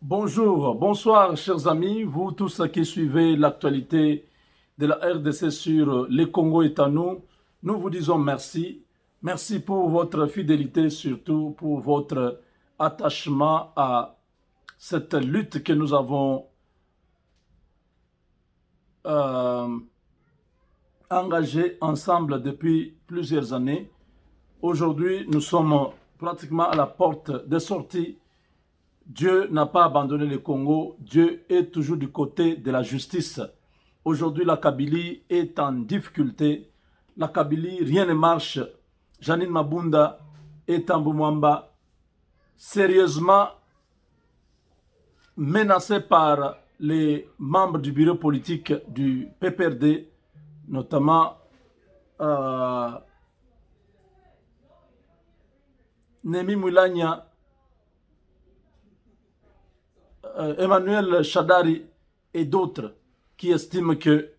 Bonjour, bonsoir chers amis, vous tous qui suivez l'actualité de la RDC sur le Congo est à nous, nous vous disons merci. Merci pour votre fidélité, surtout pour votre attachement à cette lutte que nous avons euh, engagée ensemble depuis plusieurs années. Aujourd'hui, nous sommes pratiquement à la porte des sorties. Dieu n'a pas abandonné le Congo, Dieu est toujours du côté de la justice. Aujourd'hui, la Kabylie est en difficulté. La Kabylie, rien ne marche. Janine Mabunda et Tambou Mwamba, sérieusement menacés par les membres du bureau politique du PPRD, notamment Nemi Moulania, Emmanuel Chadari et d'autres qui estiment que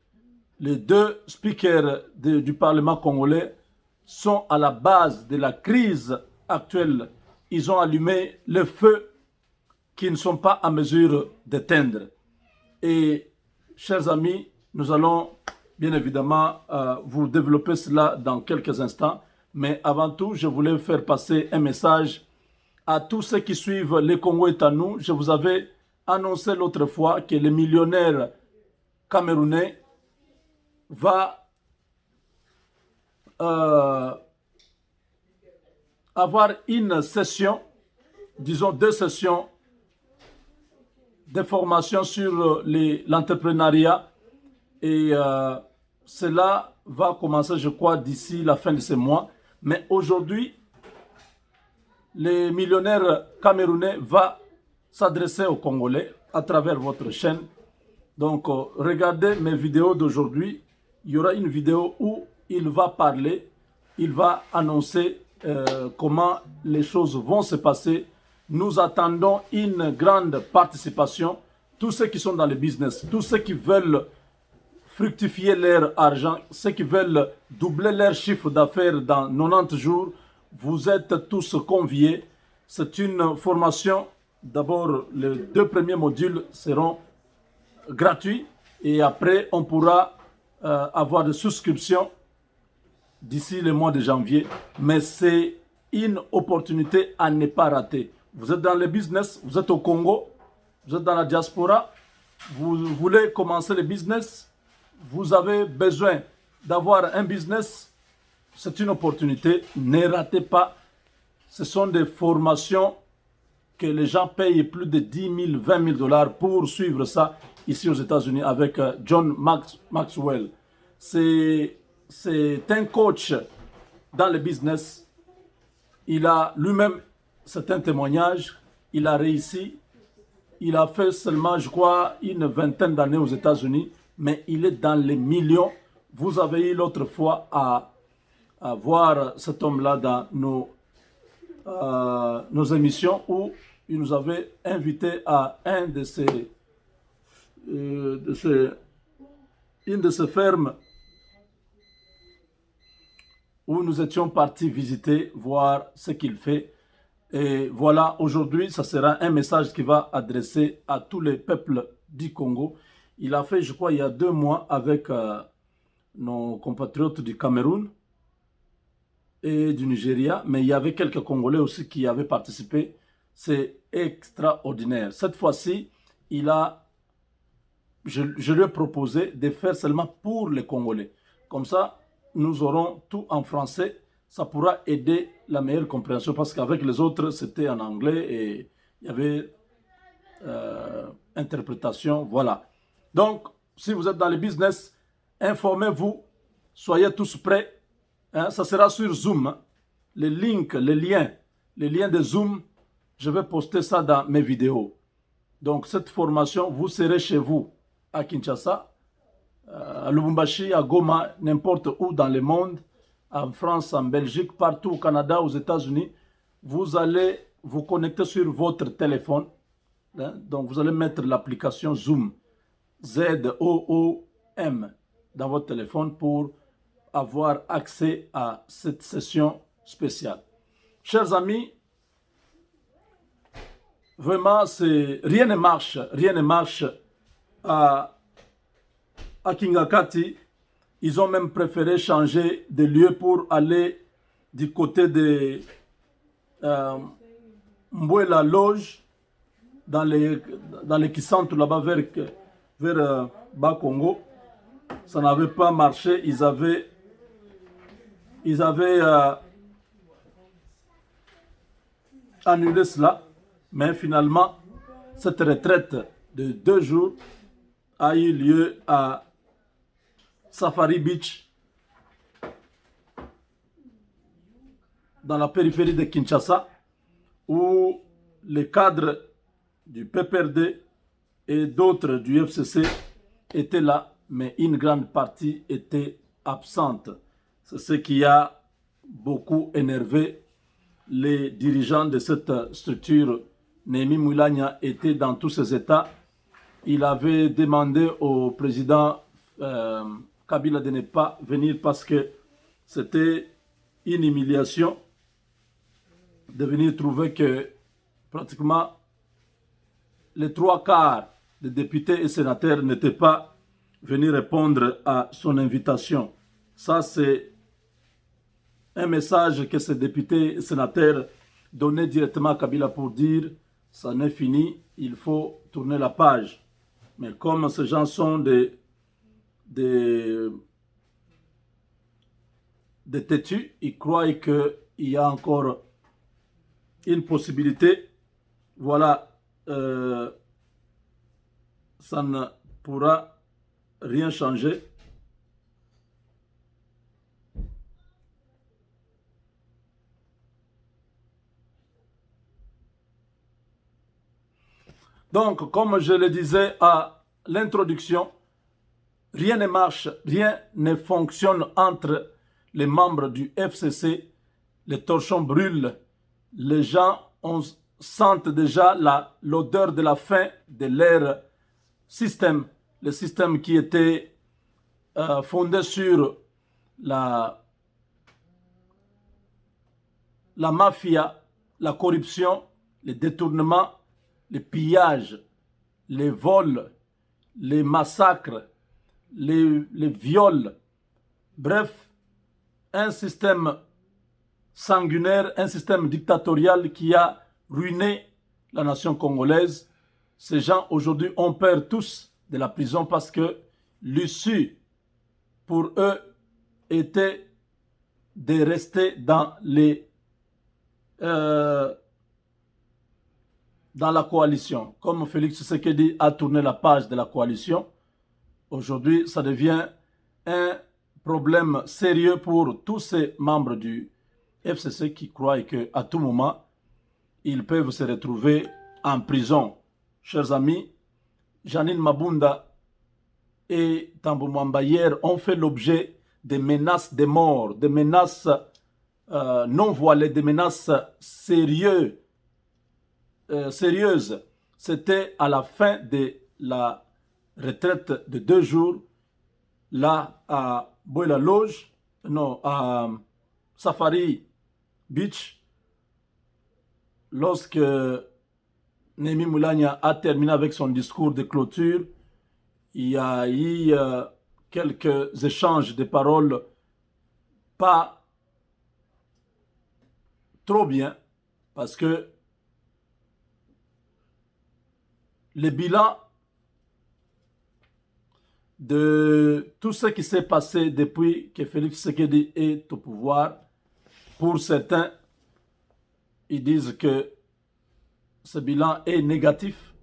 les deux speakers du Parlement congolais sont à la base de la crise actuelle. Ils ont allumé le feu qu'ils ne sont pas en mesure d'éteindre. Et, chers amis, nous allons bien évidemment vous développer cela dans quelques instants. Mais avant tout, je voulais faire passer un message à tous ceux qui suivent Le Congo est à nous. Je vous avais annoncé l'autre fois que le millionnaire camerounais va avoir une session, disons deux sessions de formation sur l'entrepreneuriat et cela va commencer, je crois, d'ici la fin de ce mois. Mais aujourd'hui, le millionnaire camerounais va s'adresser aux Congolais à travers votre chaîne. Donc, regardez mes vidéos d'aujourd'hui. Il y aura une vidéo où il va parler, il va annoncer comment les choses vont se passer. Nous attendons une grande participation. Tous ceux qui sont dans le business, tous ceux qui veulent fructifier leur argent, ceux qui veulent doubler leur chiffre d'affaires dans 90 jours, vous êtes tous conviés. C'est une formation. D'abord, les deux premiers modules seront gratuits et après, on pourra avoir des souscriptions d'ici le mois de janvier. Mais c'est une opportunité à ne pas rater. Vous êtes dans le business, vous êtes au Congo, vous êtes dans la diaspora, vous voulez commencer le business, vous avez besoin d'avoir un business, c'est une opportunité. Ne ratez pas. Ce sont des formations que les gens payent plus de 10 000, 20 000 dollars pour suivre ça ici aux États-Unis avec John Maxwell. C'est un coach dans le business. Il a lui-même certains témoignages. Il a réussi. Il a fait seulement, je crois, une vingtaine d'années aux États-Unis, mais il est dans les millions. Vous avez eu l'autre fois à voir cet homme-là dans nos émissions où il nous avait invité à une de ces fermes où nous étions partis visiter, voir ce qu'il fait. Et voilà, aujourd'hui, ça sera un message qui va adresser à tous les peuples du Congo. Il a fait, je crois, il y a 2 mois avec nos compatriotes du Cameroun et du Nigeria, mais il y avait quelques Congolais aussi qui avaient participé. C'est extraordinaire. Cette fois-ci, je lui ai proposé de faire seulement pour les Congolais. Comme ça, nous aurons tout en français. Ça pourra aider la meilleure compréhension parce qu'avec les autres, c'était en anglais et il y avait interprétation. Voilà. Donc, si vous êtes dans le business, informez-vous. Soyez tous prêts. Hein, ça sera sur Zoom. Hein. Les links, les liens de Zoom, je vais poster ça dans mes vidéos. Donc, cette formation, vous serez chez vous à Kinshasa, à Lubumbashi, à Goma, n'importe où dans le monde, en France, en Belgique, partout au Canada, aux États-Unis. Vous allez vous connecter sur votre téléphone. Hein, donc, vous allez mettre l'application Zoom, Z-O-O-M, dans votre téléphone pour avoir accès à cette session spéciale. Chers amis, vraiment, rien ne marche à Kingakati. Ils ont même préféré changer de lieu pour aller du côté de Mbouela Loge, dans les Kisantu là-bas vers Bas-Congo. Ça n'avait pas marché. Ils avaient annulé cela. Mais finalement, cette retraite de 2 jours a eu lieu à Safari Beach, dans la périphérie de Kinshasa, où les cadres du PPRD et d'autres du FCC étaient là, mais une grande partie était absente. C'est ce qui a beaucoup énervé les dirigeants de cette structure. Némi Moulania était dans tous ses états. Il avait demandé au président Kabila de ne pas venir parce que c'était une humiliation de venir trouver que pratiquement les 3 quarts des députés et sénateurs n'étaient pas venus répondre à son invitation. Ça, c'est un message que ces députés et sénateurs donnaient directement à Kabila pour dire « ça n'est fini, il faut tourner la page ». Mais comme ces gens sont des têtus, ils croient qu'il y a encore une possibilité. Voilà, ça ne pourra rien changer. Donc, comme je le disais à l'introduction, rien ne marche, rien ne fonctionne entre les membres du FCC. Les torchons brûlent, les gens sentent déjà l'odeur de la fin de leur système, le système qui était fondé sur la mafia, la corruption, les détournements, les pillages, les vols, les massacres, les viols. Bref, un système sanguinaire, un système dictatorial qui a ruiné la nation congolaise. Ces gens aujourd'hui ont peur tous de la prison parce que l'issue pour eux était de rester dans la coalition. Comme Félix Tshisekedi a tourné la page de la coalition, aujourd'hui, ça devient un problème sérieux pour tous ces membres du FCC qui croient qu'à tout moment, ils peuvent se retrouver en prison. Chers amis, Janine Mabunda et Tambo Mwamba hier ont fait l'objet de menaces de mort, de menaces non voilées, de menaces sérieuses. C'était à la fin de la retraite de 2 jours, là à Mbouela Loge, non, à Safari Beach, lorsque Némi Moulania a terminé avec son discours de clôture. Il y a eu quelques échanges de paroles pas trop bien, parce que le bilan de tout ce qui s'est passé depuis que Félix Tshisekedi est au pouvoir, pour certains, ils disent que ce bilan est négatif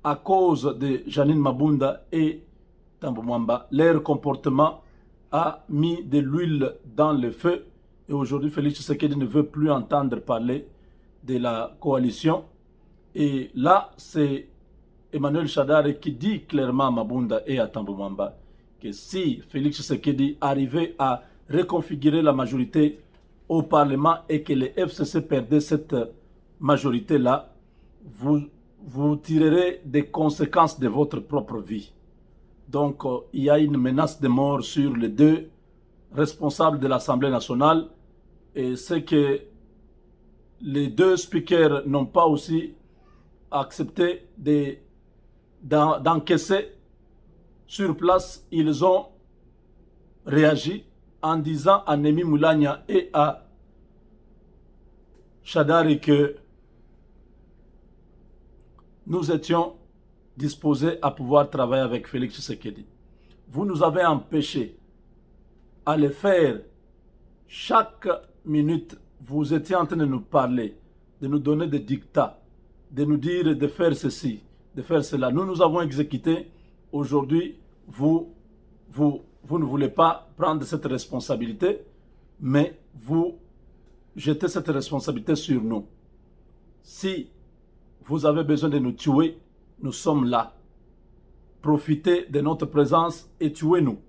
à cause de Janine Mabunda et Tambo Mwamba. Leur comportement a mis de l'huile dans le feu et aujourd'hui Félix Tshisekedi ne veut plus entendre parler de la coalition. Et là, c'est Emmanuel Shadare qui dit clairement à Mabunda et à Tambo Mwamba que si Félix Tshisekedi arrivait à reconfigurer la majorité au Parlement et que les FCC perdaient cette majorité-là, vous tirerez des conséquences de votre propre vie. Donc, il y a une menace de mort sur les 2 responsables de l'Assemblée nationale et c'est que les 2 speakers n'ont pas aussi accepté d'encaisser. Sur place, ils ont réagi en disant à Nemi Moulania et à Shadari que nous étions disposés à pouvoir travailler avec Félix Tshisekedi. Vous nous avez empêchés à le faire. Chaque minute, vous étiez en train de nous parler, de nous donner des dictats, de nous dire de faire ceci, de faire cela. Nous avons exécuté. Aujourd'hui, vous ne voulez pas prendre cette responsabilité, mais vous jetez cette responsabilité sur nous. Si vous avez besoin de nous tuer, nous sommes là. Profitez de notre présence et tuez-nous.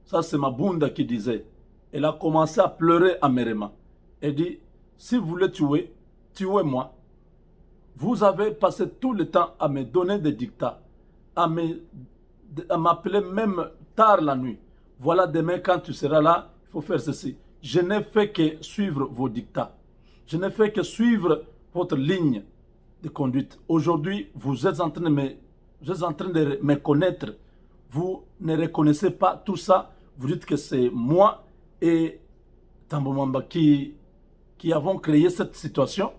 Ça, c'est Mabunda qui disait. Elle a commencé à pleurer amèrement. Elle dit, si vous voulez tuer, tuez-moi. Vous avez passé tout le temps à me donner des dictats, à m'appeler même tard la nuit. Voilà, demain, quand tu seras là, il faut faire ceci. Je n'ai fait que suivre vos dictats. Je n'ai fait que suivre votre ligne de conduite. Aujourd'hui, vous êtes en train de me connaître. Vous ne reconnaissez pas tout ça. Vous dites que c'est moi et Tambo Mamba qui avons créé cette situation.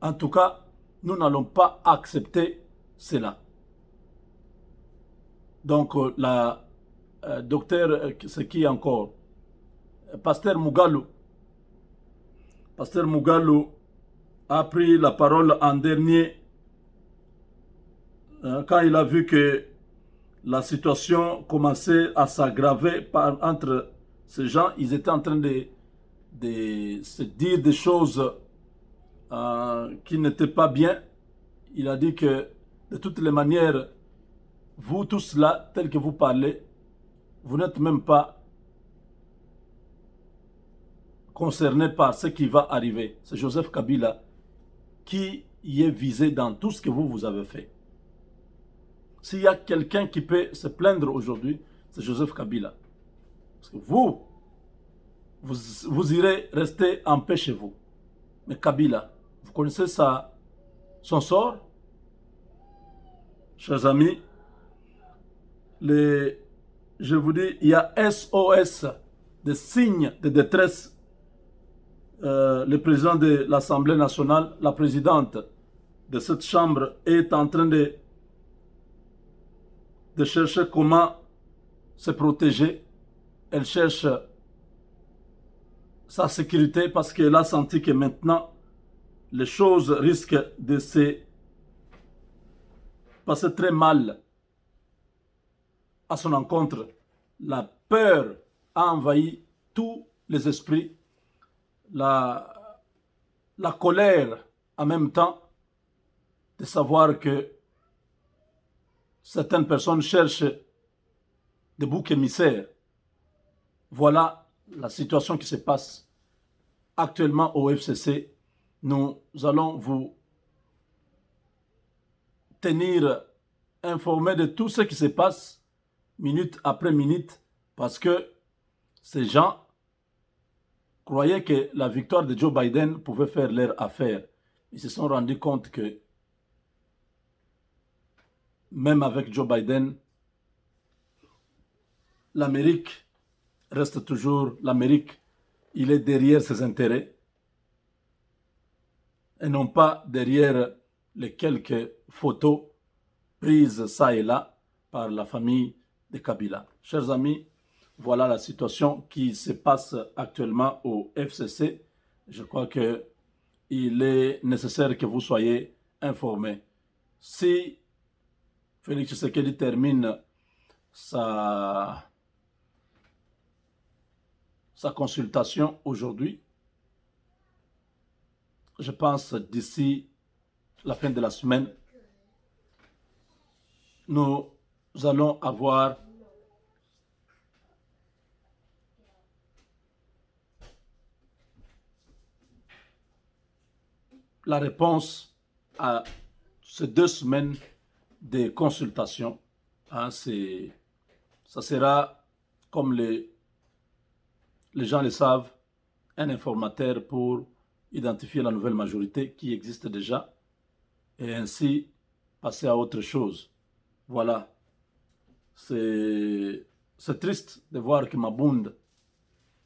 En tout cas, nous n'allons pas accepter cela. Donc, docteur, c'est qui encore? Pasteur Mugalu. Pasteur Mugalu a pris la parole en dernier quand il a vu que la situation commençait à s'aggraver entre ces gens. Ils étaient en train de se dire des choses qui n'étaient pas bien. Il a dit que de toutes les manières, vous tous là, tel que vous parlez, vous n'êtes même pas concernés par ce qui va arriver. C'est Joseph Kabila qui y est visé dans tout ce que vous avez fait. S'il y a quelqu'un qui peut se plaindre aujourd'hui, c'est Joseph Kabila. Parce que vous irez rester en paix chez vous. Mais Kabila, vous connaissez son sort? Chers amis, je vous dis, il y a SOS, des signes de détresse. Le président de l'Assemblée nationale, la présidente de cette chambre est en train de chercher comment se protéger. Elle cherche sa sécurité parce qu'elle a senti que maintenant, les choses risquent de se passer très mal à son encontre. La peur a envahi tous les esprits. La colère en même temps de savoir que certaines personnes cherchent des boucs émissaires. Voilà la situation qui se passe actuellement au FCC. Nous allons vous tenir informés de tout ce qui se passe minute après minute parce que ces gens croyaient que la victoire de Joe Biden pouvait faire leur affaire. Ils se sont rendus compte que même avec Joe Biden, l'Amérique reste toujours l'Amérique. Il est derrière ses intérêts et non pas derrière les quelques photos prises ça et là par la famille de Kabila. Chers amis, voilà la situation qui se passe actuellement au FCC. Je crois qu'il est nécessaire que vous soyez informés. Si Félix Tshisekedi termine sa consultation aujourd'hui, je pense d'ici la fin de la semaine, nous allons avoir la réponse à ces 2 semaines de consultation. Hein, ça sera, comme les gens le savent, un informateur pour identifier la nouvelle majorité qui existe déjà et ainsi passer à autre chose. Voilà. C'est triste de voir que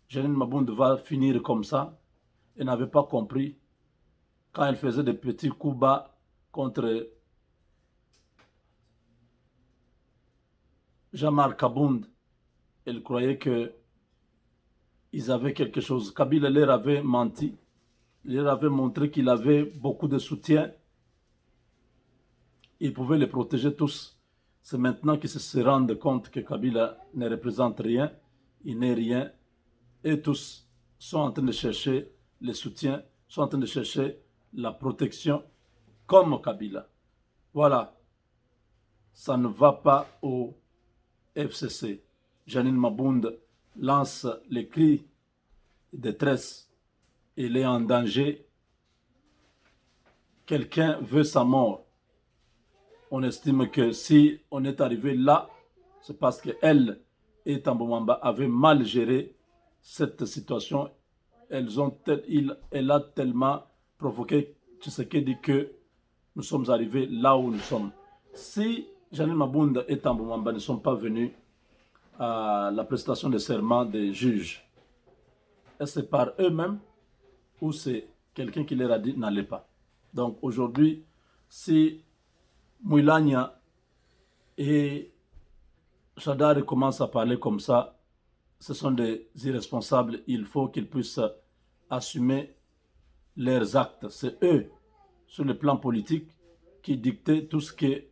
Janine Mabund va finir comme ça. Elle n'avait pas compris quand elle faisait des petits coups bas contre Jean-Marc Abound. Elle croyait qu'ils avaient quelque chose. Kabila leur avait menti. Il leur avait montré qu'il avait beaucoup de soutien. Il pouvait les protéger tous. C'est maintenant qu'ils se rendent compte que Kabila ne représente rien, il n'est rien, et tous sont en train de chercher le soutien, sont en train de chercher la protection comme Kabila. Voilà, ça ne va pas au FCC. Janine Mabund lance les cris de détresse. Il est en danger. Quelqu'un veut sa mort. On estime que si on est arrivé là, c'est parce qu'elle et Tambomamba avaient mal géré cette situation. Elle a tellement provoqué Tshisekedi que nous sommes arrivés là où nous sommes. Si Janine Mabunda et Tambomamba ne sont pas venus à la prestation de serment des juges, est-ce par eux-mêmes ou c'est quelqu'un qui leur a dit n'allez pas? Donc aujourd'hui, si Mouilania et Chadar commencent à parler comme ça, ce sont des irresponsables. Il faut qu'ils puissent assumer leurs actes. C'est eux, sur le plan politique, qui dictaient tout ce que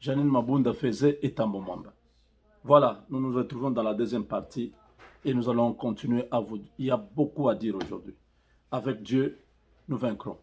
Janine Mabunda faisait et Tambo Mwamba. Voilà, nous nous retrouvons dans la deuxième partie et nous allons continuer à vous... Il y a beaucoup à dire aujourd'hui. Avec Dieu, nous vaincrons.